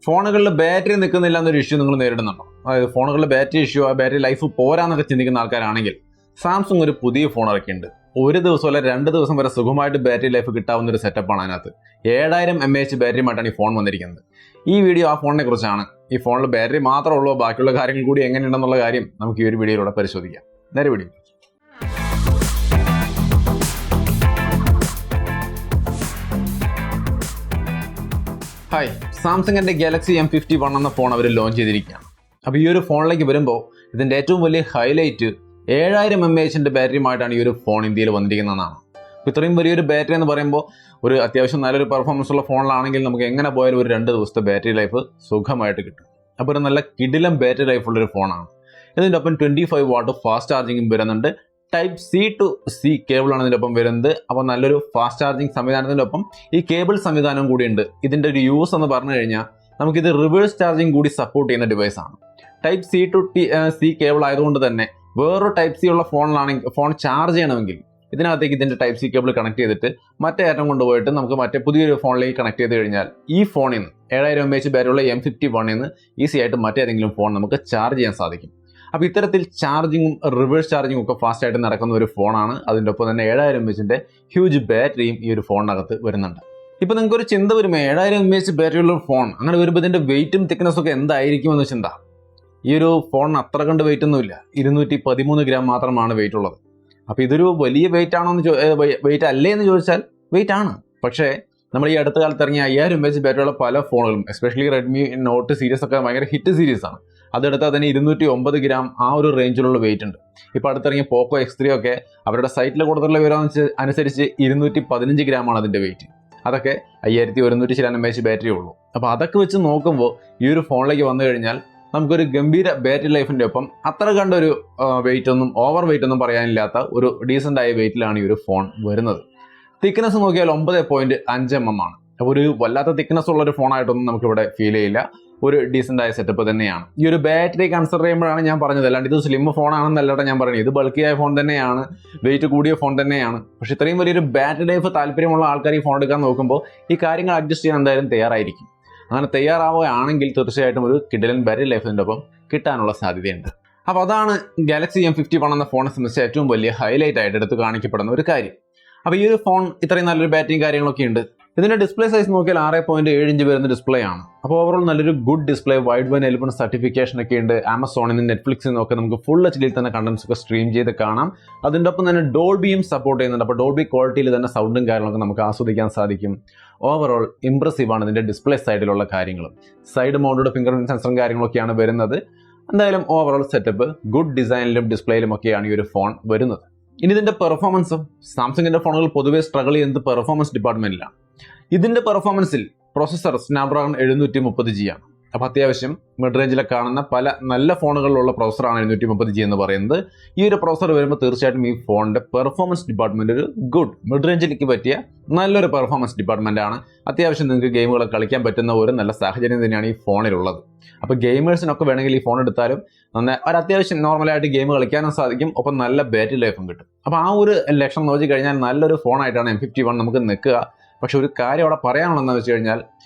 ഫോണുകളിൽ ബാറ്ററി നിൽക്കുന്നില്ല എന്നൊരു ഇഷ്യൂ നിങ്ങൾ നേരിടുന്നുണ്ടോ? അതായത് ഫോണുകളിൽ ബാറ്ററി ഇഷ്യൂ, ആ ബാറ്ററി ലൈഫ് പോരാന്നൊക്കെ ചിന്തിക്കുന്ന ആൾക്കാരാണെങ്കിൽ സാംസങ് ഒരു പുതിയ ഫോൺ ഇറക്കിയിട്ടുണ്ട്. ഒരു ദിവസം അല്ല 2 ദിവസം വരെ സുഖമായിട്ട് ബാറ്ററി ലൈഫ് കിട്ടാവുന്ന ഒരു സെറ്റപ്പാണ് അതിനകത്ത്. 7000 mAh ബാറ്ററിയുമായിട്ടാണ് ഈ ഫോൺ വന്നിരിക്കുന്നത്. ഈ വീഡിയോ ആ ഫോണിനെ കുറിച്ചാണ്. ഈ ഫോണിൽ ബാറ്ററി മാത്രമേ ഉള്ളൂ, ബാക്കിയുള്ള കാര്യങ്ങൾ കൂടി എങ്ങനെയുണ്ടെന്നുള്ള കാര്യം നമുക്ക് ഈ ഒരു വീഡിയോയിലൂടെ പരിശോധിക്കാം. നേരെ വീഡിയോ. ഹായ്, സാംസങ്ങിൻ്റെ ഗാലക്സി M51 എന്ന ഫോൺ അവർ ലോഞ്ച് ചെയ്തിരിക്കുകയാണ്. അപ്പോൾ ഈ ഒരു ഫോണിലേക്ക് വരുമ്പോൾ ഇതിൻ്റെ ഏറ്റവും വലിയ ഹൈലൈറ്റ് 7000 mAh ബാറ്ററിയുമായിട്ടാണ് ഈ ഒരു ഫോൺ ഇന്ത്യയിൽ വന്നിരിക്കുന്നതെന്നാണ്. അപ്പോൾ ഇത്രയും വലിയൊരു ബാറ്ററി എന്ന് പറയുമ്പോൾ ഒരു അത്യാവശ്യം നല്ലൊരു പെർഫോമൻസ് ഉള്ള ഫോണിലാണെങ്കിൽ നമുക്ക് എങ്ങനെ പോയാലും ഒരു 2 ദിവസത്തെ ബാറ്ററി ലൈഫ് സുഖമായിട്ട് കിട്ടും. അപ്പോൾ ഒരു നല്ല കിടിലം ബാറ്ററി ലൈഫ് ഉള്ളൊരു ഫോണാണ്. ഇതിൻ്റെ ഒപ്പം 25 വാട്ട് ഫാസ്റ്റ് ചാർജിങ്ങും വരുന്നുണ്ട്. ടൈപ്പ് C to C കേബിളാണ് ഇതിൻ്റെ ഒപ്പം വരുന്നത്. അപ്പോൾ നല്ലൊരു ഫാസ്റ്റ് ചാർജിങ് സംവിധാനത്തിൻ്റെ ഒപ്പം ഈ കേബിൾ സംവിധാനവും കൂടിയുണ്ട്. ഇതിൻ്റെ ഒരു യൂസ് എന്ന് പറഞ്ഞു കഴിഞ്ഞാൽ നമുക്കിത് റിവേഴ്സ് ചാർജിങ് കൂടി സപ്പോർട്ട് ചെയ്യുന്ന ഡിവൈസാണ്. Type C to C cable ആയതുകൊണ്ട് തന്നെ വേറൊരു ടൈപ്പ് C ഉള്ള ഫോൺ ചാർജ് ചെയ്യണമെങ്കിൽ ഇതിനകത്തേക്ക് ഇതിൻ്റെ ടൈപ്പ് C കേബിൾ കണക്ട് ചെയ്തിട്ട് മറ്റേ അറ്റം കൊണ്ടുപോയിട്ട് നമുക്ക് മറ്റേ പുതിയൊരു ഫോണിലേക്ക് കണക്ട് ചെയ്ത് കഴിഞ്ഞാൽ ഈ ഫോണിൽ നിന്ന് 7000 mAh ബാറ്ററിയുള്ള M51 നിന്ന് ഈസി ആയിട്ട് മറ്റേതെങ്കിലും ഫോൺ നമുക്ക് ചാർജ് ചെയ്യാൻ സാധിക്കും. അപ്പോൾ ഇത്തരത്തിൽ ചാർജിങ്ങും റിവേഴ്സ് ചാർജിങ്ങും ഒക്കെ ഫാസ്റ്റായിട്ട് നടക്കുന്ന ഒരു ഫോണാണ്. അതിൻ്റെ ഒപ്പം തന്നെ 7000 mAh ഹ്യൂജ് ബാറ്ററിയും ഈ ഒരു ഫോണിനകത്ത് വരുന്നുണ്ട്. ഇപ്പോൾ നിങ്ങൾക്ക് ഒരു ചിന്ത വരുമ്പോൾ 7000 mAh ബാറ്ററിയുള്ള ഫോൺ അങ്ങനെ വരുമ്പോൾ ഇതിൻ്റെ വെയിറ്റും തിക്നെസ്സും ഒക്കെ എന്തായിരിക്കുമെന്ന് ചിന്ത. ഈ ഒരു ഫോണിന് അത്ര കണ്ട് വെയിറ്റ് ഒന്നുമില്ല, 213 ഗ്രാം മാത്രമാണ് വെയിറ്റ് ഉള്ളത്. അപ്പോൾ ഇതൊരു വലിയ വെയിറ്റ് ആണോ എന്ന് വെയിറ്റ് അല്ലേ എന്ന് ചോദിച്ചാൽ വെയിറ്റ് ആണ്. പക്ഷേ നമ്മൾ ഈ അടുത്ത കാലത്ത് ഇറങ്ങിയ 5000 mAh ബാറ്ററിയുള്ള പല ഫോണുകളും, എസ്പെഷ്യലി റെഡ്മി നോട്ട് സീരീസ് ഒക്കെ ഭയങ്കര ഹിറ്റ് സീരീസാണ്. അതെടുത്താൽ തന്നെ 209 ഗ്രാം ആ ഒരു റേഞ്ചിലുള്ള വെയിറ്റ് ഉണ്ട്. ഇപ്പോൾ അടുത്തിറങ്ങിയ പോക്കോ X3 ഒക്കെ അവരുടെ സൈറ്റിൽ കൊടുത്തുള്ള വിവരം അനുസരിച്ച് 215 ഗ്രാമാണ് അതിൻ്റെ വെയിറ്റ്. അതൊക്കെ 5100 mAh ബാറ്ററി ഉള്ളൂ. അപ്പോൾ അതൊക്കെ വെച്ച് നോക്കുമ്പോൾ ഈ ഒരു ഫോണിലേക്ക് വന്നു കഴിഞ്ഞാൽ നമുക്കൊരു ഗംഭീര ബാറ്ററി ലൈഫിൻ്റെ ഒപ്പം അത്ര കണ്ടൊരു വെയിറ്റ് ഒന്നും ഓവർ വെയിറ്റ് ഒന്നും പറയാനില്ലാത്ത ഒരു ഡീസൻ്റ് ആയ വെയിറ്റിലാണ് ഈ ഒരു ഫോൺ വരുന്നത്. തിക്നെസ് നോക്കിയാൽ 9.5 mm ആണ്. അപ്പോൾ ഒരു വല്ലാത്ത തിക്നെസ് ഉള്ളൊരു ഫോണായിട്ടൊന്നും നമുക്കിവിടെ ഫീൽ ചെയ്യില്ല. ഒരു ഡീസൻ്റ് ആയ സെറ്റപ്പ് തന്നെയാണ്. ഈ ഒരു ബാറ്ററി കൺസിഡർ ചെയ്യുമ്പോഴാണ് ഞാൻ പറഞ്ഞത്, അല്ലാണ്ട് ഇത് സ്ലിം ഫോണാണെന്നല്ലാണ്ട് ഞാൻ പറയുന്നത്. ഇത് ബൾക്കിയായ ഫോൺ തന്നെയാണ്, വെയിറ്റ് കൂടിയ ഫോൺ തന്നെയാണ്. പക്ഷെ ഇത്രയും വലിയൊരു ബാറ്ററി ലൈഫ് താല്പര്യമുള്ള ആൾക്കാർ ഈ ഫോൺ എടുക്കാൻ നോക്കുമ്പോൾ ഈ കാര്യങ്ങൾ അഡ്ജസ്റ്റ് ചെയ്യാൻ എന്തായാലും തയ്യാറായിരിക്കും. അങ്ങനെ തയ്യാറാവുകയാണെങ്കിൽ തീർച്ചയായിട്ടും ഒരു കിടിലൻ ബാറ്ററി ലൈഫിൻ്റെ ഒപ്പം കിട്ടാനുള്ള സാധ്യതയുണ്ട്. അപ്പോൾ അതാണ് ഗാലക്സി M51 എന്ന ഫോണിനെ സംബന്ധിച്ച് ഏറ്റവും വലിയ ഹൈലൈറ്റ് ആയിട്ട് എടുത്ത് കാണിക്കപ്പെടുന്ന ഒരു കാര്യം. അപ്പോൾ ഈ ഒരു ഫോൺ ഇത്രയും നല്ലൊരു ബാറ്ററിയും കാര്യങ്ങളൊക്കെ ഉണ്ട്. ഇതിൻ്റെ ഡിസ്പ്ലേ സൈസ് നോക്കിയാൽ 6.7 ഇഞ്ച് വരുന്ന ഡിസ്പ്ലേ ആണ്. അപ്പോൾ ഓവറോൾ നല്ലൊരു good display, wide band L1 certification ഒക്കെ ഉണ്ട്. ആമസോണിൽ നിന്ന് നെറ്റ്ഫ്ലിക്സിൽ നിന്നൊക്കെ നമുക്ക് ഫുൾ HDയിൽ തന്നെ കണ്ടൻസ് ഒക്കെ സ്ട്രീം ചെയ്ത് കാണാം. അതിൻ്റെ ഒപ്പം തന്നെ ഡോൾബിയും സപ്പോർട്ട് ചെയ്യുന്നുണ്ട്. അപ്പോൾ ഡോൾബി ക്വാളിറ്റിയിൽ തന്നെ സൗണ്ടും കാര്യങ്ങളൊക്കെ നമുക്ക് ആസ്വദിക്കാൻ സാധിക്കും. ഓവറോൾ ഇംപ്രസീവ് ആണ് ഇതിൻ്റെ ഡിസ്പ്ലേ സൈഡിലുള്ള കാര്യങ്ങളും. സൈഡ് മൗണ്ടഡ് ഫിംഗർ പ്രിന്റ് സെൻസറും കാര്യങ്ങളൊക്കെയാണ് വരുന്നത്. എന്തായാലും ഓവറോൾ സെറ്റപ്പ് ഗുഡ് ഡിസൈനിലും ഡിസ്പ്ലേയിലും ഒക്കെയാണ് ഈ ഒരു ഫോൺ വരുന്നത്. ഇനി ഇതിൻ്റെ പെർഫോമൻസും, സാംസങ്ങിൻ്റെ ഫോണുകൾ പൊതുവേ സ്ട്രഗിൾ ചെയ്യുന്നത് പെർഫോമൻസ് ഡിപ്പാർട്ട്മെൻറ്റിലാണ്. ഇതിൻ്റെ പെർഫോമൻസിൽ പ്രോസസ്സർ സ്നാപ്ഡ്രാഗൺ 730G ആണ്. അപ്പോൾ അത്യാവശ്യം മിഡ് റേഞ്ചിലെ കാണുന്ന പല നല്ല ഫോണുകളിലുള്ള പ്രോസസ്സറാണ് 730G എന്ന് പറയുന്നത്. ഈ ഒരു പ്രോസസ്സർ വരുമ്പോൾ തീർച്ചയായിട്ടും ഈ ഫോണിൻ്റെ പെർഫോമൻസ് ഡിപ്പാർട്ട്മെൻറ്റ് ഒരു ഗുഡ് മിഡ് റേഞ്ചിലേക്ക് പറ്റിയ നല്ലൊരു പെർഫോമൻസ് ഡിപ്പാർട്ട്മെൻ്റ് ആണ്. അത്യാവശ്യം നിങ്ങൾക്ക് ഗെയിമുകൾ കളിക്കാൻ പറ്റുന്ന ഒരു നല്ല സാഹചര്യം തന്നെയാണ് ഈ ഫോണിലുള്ളത്. അപ്പോൾ ഗെയിമേഴ്സിനൊക്കെ വേണമെങ്കിൽ ഈ ഫോൺ എടുത്താലും ഒരു അത്യാവശ്യം നോർമലായിട്ട് ഗെയിം കളിക്കാനും സാധിക്കും, ഒപ്പം നല്ല ബാറ്ററി ലൈഫും കിട്ടും. അപ്പോൾ ആ ഒരു ലക്ഷണം നോക്കി കഴിഞ്ഞാൽ നല്ലൊരു ഫോണായിട്ടാണ് M51 നമുക്ക് നിൽക്കുക. പക്ഷെ ഒരു കാര്യം അവിടെ പറയാനുള്ളതെന്ന് വെച്ച് കഴിഞ്ഞാൽ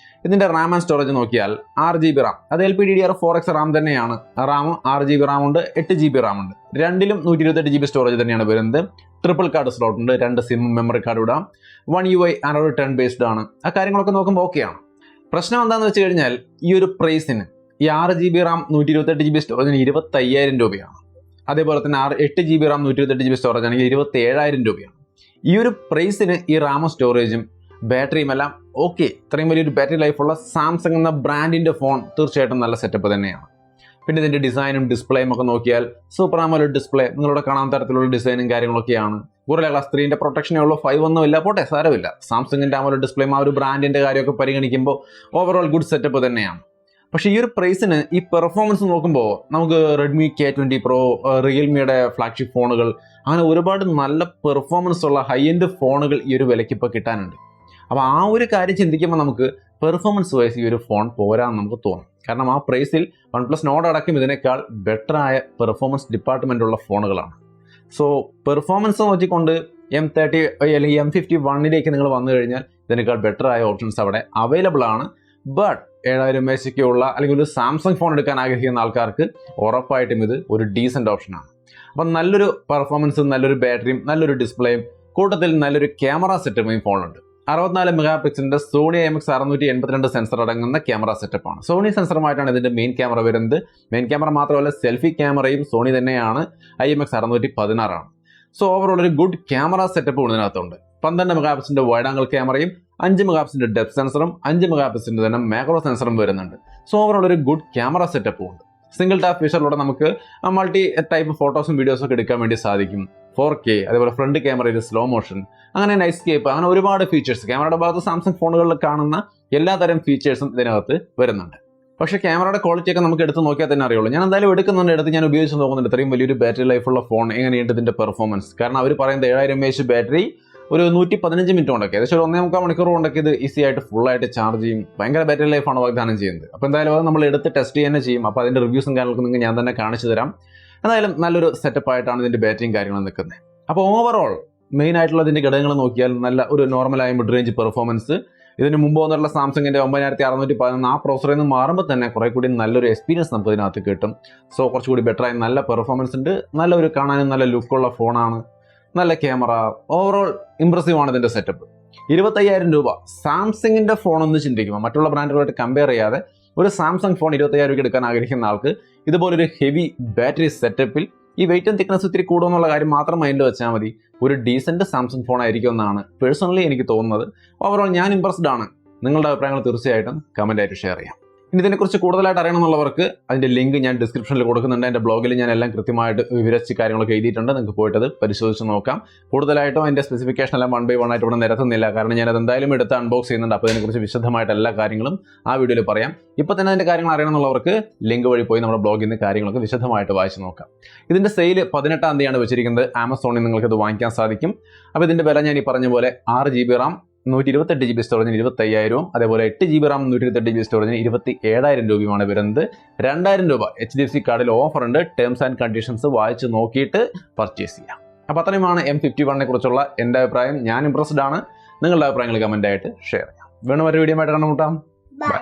ഇതിൻ്റെ റാം ആൻഡ് സ്റ്റോറേജ് നോക്കിയാൽ 6GB റാം, അത് LPDDR4X റാം തന്നെയാണ്. റാമും 6GB റാം ഉണ്ട്, 8GB റാം ഉണ്ട്. രണ്ടിലും 128GB സ്റ്റോറേജ് തന്നെയാണ് വരുന്നത്. ട്രിപ്പിൾ കാർഡ് സ്ലോട്ട് ഉണ്ട്, 2 SIM മെമ്മറി കാർഡ് ഇടാം. 1 UI Android 10 ബേസ്ഡ് ആണ്. ആ കാര്യങ്ങളൊക്കെ നോക്കുമ്പോൾ ഓക്കെയാണ്. പ്രശ്നം എന്താണെന്ന് വെച്ച് കഴിഞ്ഞാൽ ഈ ഒരു പ്രൈസിന് ഈ 6GB റാം 128GB സ്റ്റോറേജിന് 25,000 രൂപയാണ്. അതേപോലെ തന്നെ 8GB റാം 128GB സ്റ്റോറേജ് ആണെങ്കിൽ 27,000 രൂപയാണ്. ഈ ഒരു പ്രൈസിന് ഈ റാമും സ്റ്റോറേജും ബാറ്ററിയും എല്ലാം ഓക്കെ, ഇത്രയും വലിയൊരു ബാറ്ററി ലൈഫുള്ള സാംസങ് എന്ന ബ്രാൻഡിൻ്റെ ഫോൺ തീർച്ചയായിട്ടും നല്ല സെറ്റപ്പ് തന്നെയാണ്. പിന്നെ ഇതിൻ്റെ ഡിസൈനും ഡിസ്പ്ലേയും ഒക്കെ നോക്കിയാൽ സൂപ്പർ ആമോലെഡ് ഡിസ്പ്ലേ, നിങ്ങളുടെ കാണാൻ തരത്തിലുള്ള ഡിസൈനും കാര്യങ്ങളൊക്കെയാണ്. ഗോറില്ല ഗ്ലാസ് 3ൻ്റെ പ്രൊട്ടക്ഷനേ ഉള്ളൂ, 5 ഒന്നും ഇല്ല, പോട്ടെ സാരമില്ല. സാംസങ്ങിൻ്റെ ആമോലെഡ് ഡിസ്പ്ലേയും ആ ഒരു ബ്രാൻഡിൻ്റെ കാര്യമൊക്കെ പരിഗണിക്കുമ്പോൾ ഓവറോൾ ഗുഡ് സെറ്റപ്പ് തന്നെയാണ്. പക്ഷേ ഈ ഒരു പ്രൈസിന് ഈ പെർഫോമൻസ് നോക്കുമ്പോൾ നമുക്ക് റെഡ്മി K20 Pro, റിയൽമിയുടെ ഫ്ലാഗ്ഷിപ്പ് ഫോണുകൾ, അങ്ങനെ ഒരുപാട് നല്ല പെർഫോമൻസ് ഉള്ള ഹൈ എൻഡ് ഫോണുകൾ ഈ ഒരു വിലയ്ക്ക് ഇപ്പോൾ കിട്ടാനുണ്ട്. അപ്പോൾ ആ ഒരു കാര്യം ചിന്തിക്കുമ്പോൾ നമുക്ക് പെർഫോമൻസ് വൈസ് ഈ ഒരു ഫോൺ പോരാന്ന് നമുക്ക് തോന്നും. കാരണം ആ പ്രൈസിൽ OnePlus Nord അടക്കം ഇതിനേക്കാൾ ബെറ്ററായ പെർഫോമൻസ് ഡിപ്പാർട്ട്മെൻ്റ് ഉള്ള ഫോണുകളാണ്. സോ പെർഫോമൻസ് നോക്കിക്കൊണ്ട് M30 അല്ലെങ്കിൽ M51 നിങ്ങൾ വന്നു കഴിഞ്ഞാൽ ഇതിനേക്കാൾ ബെറ്ററായ ഓപ്ഷൻസ് അവിടെ അവൈലബിൾ ആണ്. ബട്ട് 7000 mAh ഉള്ള അല്ലെങ്കിൽ ഒരു സാംസങ് ഫോൺ എടുക്കാൻ ആഗ്രഹിക്കുന്ന ആൾക്കാർക്ക് ഉറപ്പായിട്ടും ഇത് ഒരു ഡീസൻറ്റ് ഓപ്ഷനാണ്. അപ്പം നല്ലൊരു പെർഫോമൻസും നല്ലൊരു ബാറ്ററിയും നല്ലൊരു ഡിസ്പ്ലേയും കൂട്ടത്തിൽ നല്ലൊരു ക്യാമറ സെറ്റപ്പും ഈ ഫോണിലുണ്ട്. 64 മെഗാ സോണി IMX682 സെൻസർ അടങ്ങുന്ന ക്യാമറ സെറ്റപ്പാണ്. സോണി സെൻസറുമായിട്ടാണ് ഇതിന്റെ മെയിൻ ക്യാമറ വരുന്നത്. മെയിൻ ക്യാമറ മാത്രമല്ല സെൽഫി ക്യാമറയും സോണി തന്നെയാണ്. IMX616 ആണ്. സോ ഓവറോൾ ഒരു ഗുഡ് ക്യാമറ സെറ്റപ്പ് ഇതിനകത്തുണ്ട്. 12 മെഗാ വൈഡ് ആംഗിൾ ക്യാമറയും 5 മെഗാ ഡെപ്ത് സെൻസറും 5 മെഗാ തന്നെ മാക്രോ സെൻസറും വരുന്നുണ്ട്. സോ ഓവറോൾ ഒരു ഗുഡ് ക്യാമറ സെറ്റപ്പും ഉണ്ട്. സിംഗിൾ ടാപ്പ് ഫീച്ചറിലൂടെ നമുക്ക് മൾട്ടി ടൈപ്പ് ഫോട്ടോസും വീഡിയോസും ഒക്കെ എടുക്കാൻ വേണ്ടി സാധിക്കും. 4K, അതേപോലെ ഫ്രണ്ട് ക്യാമറയിൽ സ്ലോ മോഷൻ, അങ്ങനെ നൈറ്റ് സ്കേപ്പ്, അങ്ങനെ ഒരുപാട് ഫീച്ചേഴ്സ് ക്യാമറയുടെ ഭാഗത്ത് സാംസങ് ഫോണുകളിൽ കാണുന്ന എല്ലാതരം ഫീച്ചേഴ്സും ഇതിനകത്ത് വരുന്നുണ്ട്. പക്ഷേ ക്യാമറയുടെ ക്വാളിറ്റി ഒക്കെ നമുക്ക് എടുത്ത് നോക്കിയാൽ തന്നെ അറിയുള്ളൂ. ഞാൻ എന്തായാലും എടുത്ത് ഞാൻ ഉപയോഗിച്ച് നോക്കുന്നുണ്ട്. ഇത്രയും വലിയൊരു ബാറ്ററി ലൈഫുള്ള ഫോൺ എങ്ങനെയുണ്ട് ഇതിന്റെ പെർഫോമൻസ്. കാരണം അവർ പറയുന്നത് 7000 mAh ബാറ്ററി ഒരു 115 മിനിറ്റ് കൊണ്ടൊക്കെ, ഏകദേശം ഒരു 1.25 മണിക്കൂർ കൊണ്ടൊക്കെ ഇത് ഈസി ആയിട്ട് ഫുള്ളായിട്ട് ചാർജ് ചെയ്യും. ഭയങ്കര ബാറ്ററി ലൈഫാണ് വാഗ്ദാനം ചെയ്യുന്നത്. അപ്പോൾ എന്തായാലും അത് നമ്മൾ എടുത്ത് ടെസ്റ്റ് ചെയ്യുക തന്നെ ചെയ്യും. അപ്പോൾ അതിന്റെ റിവ്യൂസും കാര്യങ്ങളൊക്കെ നിങ്ങൾക്ക് ഞാൻ തന്നെ കാണിച്ചു തരാം. എന്തായാലും നല്ലൊരു സെറ്റപ്പ് ആയിട്ടാണ് ഇതിന്റെ ബാറ്ററിയും കാര്യങ്ങളും നിൽക്കുന്നത്. അപ്പോൾ ഓവറോൾ മെയിൻ ആയിട്ടുള്ള ഇതിന്റെ ഘടകങ്ങൾ നോക്കിയാൽ നല്ല ഒരു നോർമലായ മിഡ് റേഞ്ച് പെർഫോമൻസ്. ഇതിന് മുമ്പ് വന്നിട്ടുള്ള സാംസങ്ങിന്റെ 9611 ആ പ്രോസറിൽ നിന്ന് മാറുമ്പോൾ തന്നെ കുറെ കൂടി നല്ലൊരു എക്സ്പീരിയൻസ് നമുക്ക് ഇതിനകത്ത് കിട്ടും. സോ കുറച്ചുകൂടി ബെറ്റർ ആയി നല്ല പെർഫോമൻസ് ഉണ്ട്. നല്ലൊരു കാണാനും നല്ല ലുക്കുള്ള ഫോണാണ്. നല്ല ക്യാമറ, ഓവറോൾ ഇംപ്രസീവ് ആണ് ഇതിന്റെ സെറ്റപ്പ്. 25,000 രൂപ സാംസങ്ങിന്റെ ഫോൺ ഒന്ന് ചിന്തിക്കുമ്പോൾ മറ്റുള്ള ബ്രാൻഡുകളായിട്ട് കമ്പയർ ചെയ്യാതെ ഒരു സാംസങ് ഫോൺ 25,000 രൂപയ്ക്ക് എടുക്കാൻ ആഗ്രഹിക്കുന്ന ആൾക്ക് ഇതുപോലൊരു ഹെവി ബാറ്ററി സെറ്റപ്പിൽ ഈ വെയിറ്റ് ആൻഡ് തിക്നെസ് ഇത്തിരി കൂടുമെന്നുള്ള കാര്യം മാത്രം മൈൻഡിൽ വെച്ചാൽ മതി. ഒരു ഡീസന്റ് സാംസങ് ഫോൺ ആയിരിക്കും എന്നാണ് പേഴ്സണലി എനിക്ക് തോന്നുന്നത്. ഓവറോൾ ഞാൻ ഇംപ്രസ്ഡ് ആണ്. നിങ്ങളുടെ അഭിപ്രായങ്ങൾ തീർച്ചയായിട്ടും കമന്റ് ആയിട്ട് ഷെയർ ചെയ്യാം. ഇനി ഇതിനെക്കുറിച്ച് കൂടുതലായിട്ട് അറിയണമെന്നുള്ളവർക്ക് അതിന്റെ ലിങ്ക് ഞാൻ ഡിസ്ക്രിപ്ഷനിൽ കൊടുക്കുന്നുണ്ട്. എൻ്റെ ബ്ലോഗിൽ ഞാൻ എല്ലാം കൃത്യമായിട്ട് വിവരിച്ച് കാര്യങ്ങളൊക്കെ എഴുതിയിട്ടുണ്ട്. നിങ്ങൾക്ക് പോയിട്ട് അത് പരിശോധിച്ച് നോക്കാം. കൂടുതലായിട്ടും അതിന്റെ സ്പെസിഫിക്കേഷൻ എല്ലാം 1 by 1 ആയിട്ട് ഇവിടെ നിരത്തുന്നില്ല. കാരണം ഞാൻ അത് എന്തായാലും എടുത്ത് അൺബോക്സ് ചെയ്യുന്നുണ്ട്. അപ്പോൾ അതിനെക്കുറിച്ച് വിശദമായിട്ട് എല്ലാ കാര്യങ്ങളും ആ വീഡിയോയിൽ പറയാം. ഇപ്പോൾ തന്നെ അതിന്റെ കാര്യങ്ങൾ അറിയണമെന്നുള്ളവർക്ക് ലിങ്ക് വഴി പോയി നമ്മുടെ ബ്ലോഗിൽ നിന്ന് കാര്യങ്ങളൊക്കെ വിശദമായിട്ട് വായിച്ച് നോക്കാം. ഇതിന്റെ സെയിൽ 18-ാം തീയതിയാണ് വെച്ചിരിക്കുന്നത്. ആമസോണിൽ നിങ്ങൾക്ക് ഇത് വാങ്ങിക്കാൻ സാധിക്കും. അപ്പോൾ ഇതിന്റെ വില ഞാൻ ഈ പറഞ്ഞ പോലെ 6 GB റാം 128 GB സ്റ്റോറേജിന് 25,000, അതേപോലെ 8 GB റാം 128 GB സ്റ്റോറേജിന് 27,000 രൂപയുമാണ് വരുന്നത്. 2,000 രൂപ HDFC കാർഡിൽ ഓഫർ ഉണ്ട്. ടേംസ് ആൻഡ് കണ്ടീഷൻസ് വായിച്ച് നോക്കിയിട്ട് പർച്ചേസ് ചെയ്യാം. അപ്പോൾ അത്രയുമാണ് M51 കുറിച്ചുള്ള എൻ്റെ അഭിപ്രായം. ഞാൻ ഇംപ്രസ്ഡ് ആണ്. നിങ്ങളുടെ അഭിപ്രായങ്ങൾ കമൻ്റ് ആയിട്ട് ഷെയർ ചെയ്യാം. വീണ്ടും ഒരു വീഡിയോ ആയിട്ട് കണ്ടുമുട്ടാം. ബൈ.